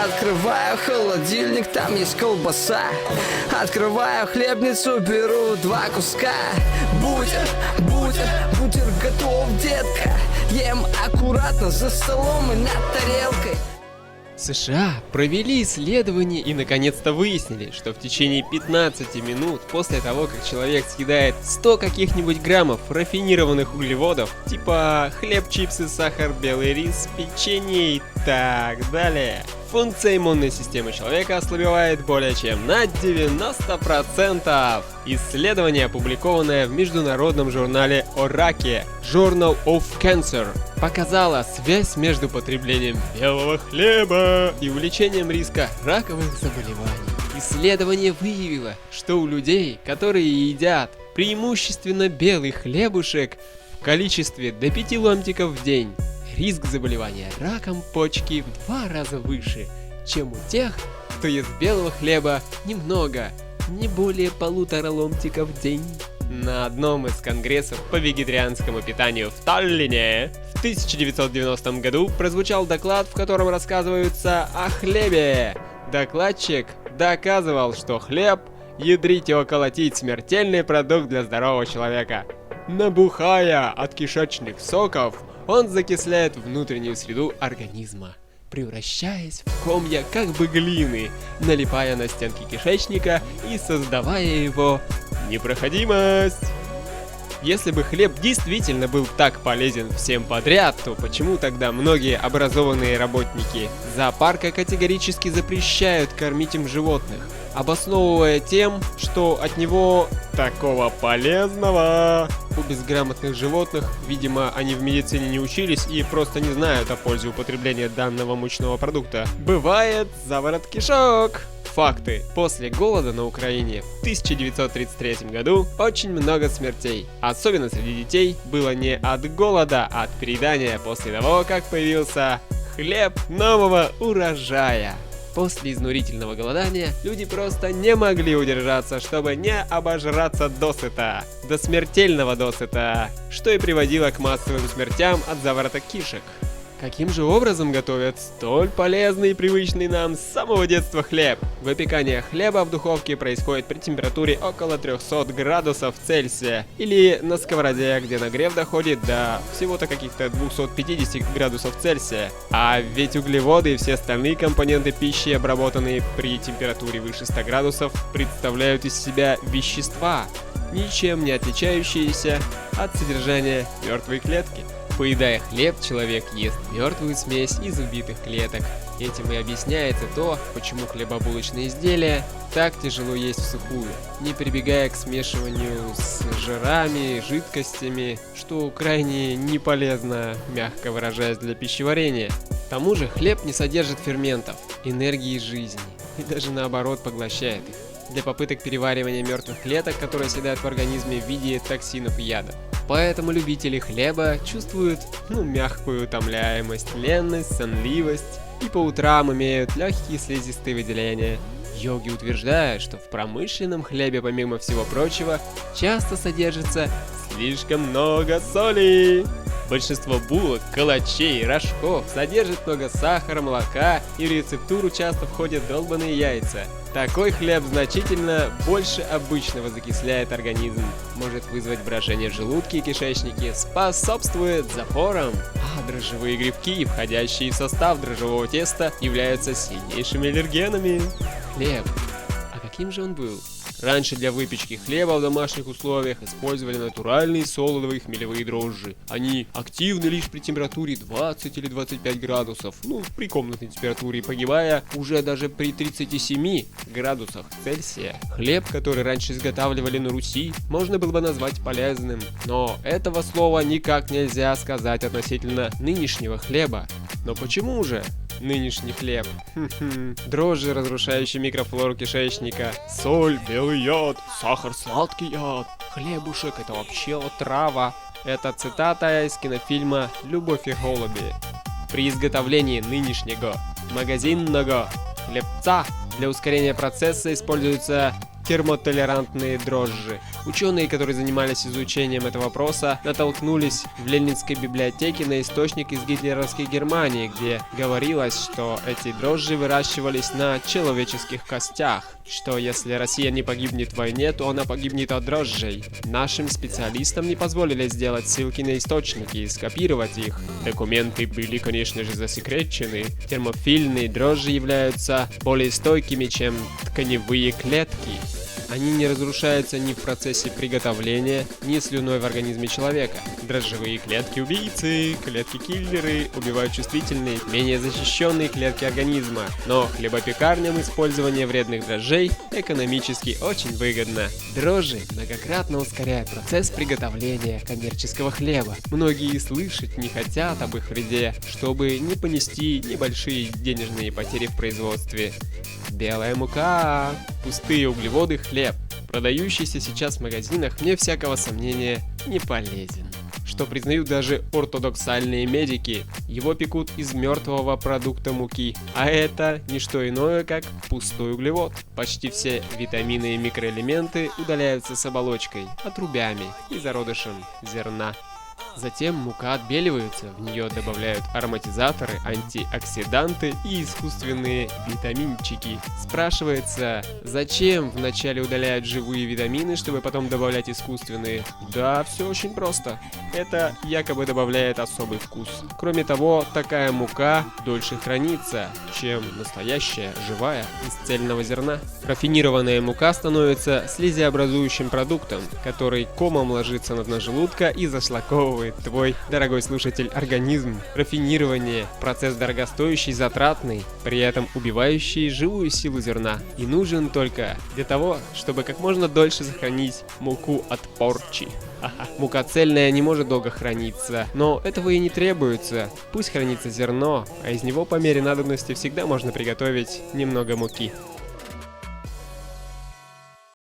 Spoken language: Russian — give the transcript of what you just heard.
Открываю холодильник, там есть колбаса. Открываю хлебницу, беру 2 куска. Бутер готов, детка. Ем аккуратно за столом и над тарелкой. США провели исследование и наконец-то выяснили, что в течение 15 минут после того, как человек съедает 100 каких-нибудь граммов рафинированных углеводов, типа хлеб, чипсы, сахар, белый рис, печенье и так далее, функция иммунной системы человека ослабевает более чем на 90%. Исследование, опубликованное в международном журнале о раке Journal of Cancer, показало связь между потреблением белого хлеба и увеличением риска раковых заболеваний. Исследование выявило, что у людей, которые едят преимущественно белый хлебушек в количестве до 5 ломтиков в день, риск заболевания раком почки в 2 раза выше, чем у тех, кто ест белого хлеба немного, не более 1,5 ломтика в день. На одном из конгрессов по вегетарианскому питанию в Таллине в 1990 году прозвучал доклад, в котором рассказывается о хлебе. Докладчик доказывал, что хлеб, ядрить его колотить, смертельный продукт для здорового человека. Набухая от кишечных соков, он закисляет внутреннюю среду организма, превращаясь в комья как бы глины, налипая на стенки кишечника и создавая его непроходимость. Если бы хлеб действительно был так полезен всем подряд, то почему тогда многие образованные работники зоопарка категорически запрещают кормить им животных, обосновывая тем, что от него такого полезного? У безграмотных животных, видимо, они в медицине не учились и просто не знают о пользе употребления данного мучного продукта. Бывает заворот кишок. Факты. После голода на Украине в 1933 году очень много смертей, особенно среди детей, было не от голода, а от переедания после того, как появился хлеб нового урожая. После изнурительного голодания люди просто не могли удержаться, чтобы не обожраться досыта, до смертельного досыта, что и приводило к массовым смертям от заворота кишек. Каким же образом готовят столь полезный и привычный нам с самого детства хлеб? Выпекание хлеба в духовке происходит при температуре около 300 градусов Цельсия, или на сковороде, где нагрев доходит до всего-то каких-то 250 градусов Цельсия. А ведь углеводы и все остальные компоненты пищи, обработанные при температуре выше 100 градусов, представляют из себя вещества, ничем не отличающиеся от содержания мертвой клетки. Поедая хлеб, человек ест мертвую смесь из убитых клеток. Этим и объясняется то, почему хлебобулочные изделия так тяжело есть всухую, не прибегая к смешиванию с жирами, жидкостями, что крайне не полезно, мягко выражаясь, для пищеварения. К тому же хлеб не содержит ферментов, энергии жизни, и даже наоборот поглощает их, для попыток переваривания мертвых клеток, которые оседают в организме в виде токсинов и яда. Поэтому любители хлеба чувствуют, мягкую утомляемость, ленность, сонливость и по утрам имеют легкие слизистые выделения. Йоги утверждают, что в промышленном хлебе, помимо всего прочего, часто содержится слишком много соли. Большинство булок, калачей, рожков содержит много сахара, молока, и в рецептуру часто входят долбаные яйца. Такой хлеб значительно больше обычного закисляет организм, может вызвать брожение в желудке и кишечнике, способствует запорам, а дрожжевые грибки, входящие в состав дрожжевого теста, являются сильнейшими аллергенами. Хлеб. А каким же он был? Раньше для выпечки хлеба в домашних условиях использовали натуральные солодовые хмелевые дрожжи. Они активны лишь при температуре 20 или 25 градусов, при комнатной температуре, погибая уже даже при 37 градусах Цельсия. Хлеб, который раньше изготавливали на Руси, можно было бы назвать полезным, но этого слова никак нельзя сказать относительно нынешнего хлеба. Но почему же нынешний хлеб? Дрожжи, разрушающие микрофлору кишечника, соль, белый яд, сахар, сладкий яд, хлебушек — это вообще отрава. Это цитата из кинофильма «Любовь и голуби». При изготовлении нынешнего магазинного хлебца для ускорения процесса используются термотолерантные дрожжи. Ученые, которые занимались изучением этого вопроса, натолкнулись в Ленинской библиотеке на источник из гитлеровской Германии, где говорилось, что эти дрожжи выращивались на человеческих костях, что если Россия не погибнет в войне, то она погибнет от дрожжей. Нашим специалистам не позволили сделать ссылки на источники и скопировать их. Документы были, конечно же, засекречены. Термофильные дрожжи являются более стойкими, чем тканевые клетки. Они не разрушаются ни в процессе приготовления, ни слюной в организме человека. Дрожжевые клетки-убийцы, клетки-киллеры убивают чувствительные, менее защищенные клетки организма. Но хлебопекарням использование вредных дрожжей экономически очень выгодно. Дрожжи многократно ускоряют процесс приготовления коммерческого хлеба. Многие слышать не хотят об их вреде, чтобы не понести небольшие денежные потери в производстве. Белая мука, пустые углеводы, хлеб, продающийся сейчас в магазинах, вне всякого сомнения, не полезен. Что признают даже ортодоксальные медики, его пекут из мертвого продукта муки, а это не что иное, как пустой углевод. Почти все витамины и микроэлементы удаляются с оболочкой, отрубями и зародышем зерна. Затем мука отбеливается, в нее добавляют ароматизаторы, антиоксиданты и искусственные витаминчики. Спрашивается, зачем вначале удаляют живые витамины, чтобы потом добавлять искусственные? Да, все очень просто. Это якобы добавляет особый вкус. Кроме того, такая мука дольше хранится, чем настоящая, живая, из цельного зерна. Рафинированная мука становится слизеобразующим продуктом, который комом ложится на дно желудка и зашлаковывает твой, дорогой слушатель, организм. Рафинирование – процесс дорогостоящий, затратный, при этом убивающий живую силу зерна. И нужен только для того, чтобы как можно дольше сохранить муку от порчи. Мука цельная не может долго храниться, но этого и не требуется. Пусть хранится зерно, а из него по мере надобности всегда можно приготовить немного муки.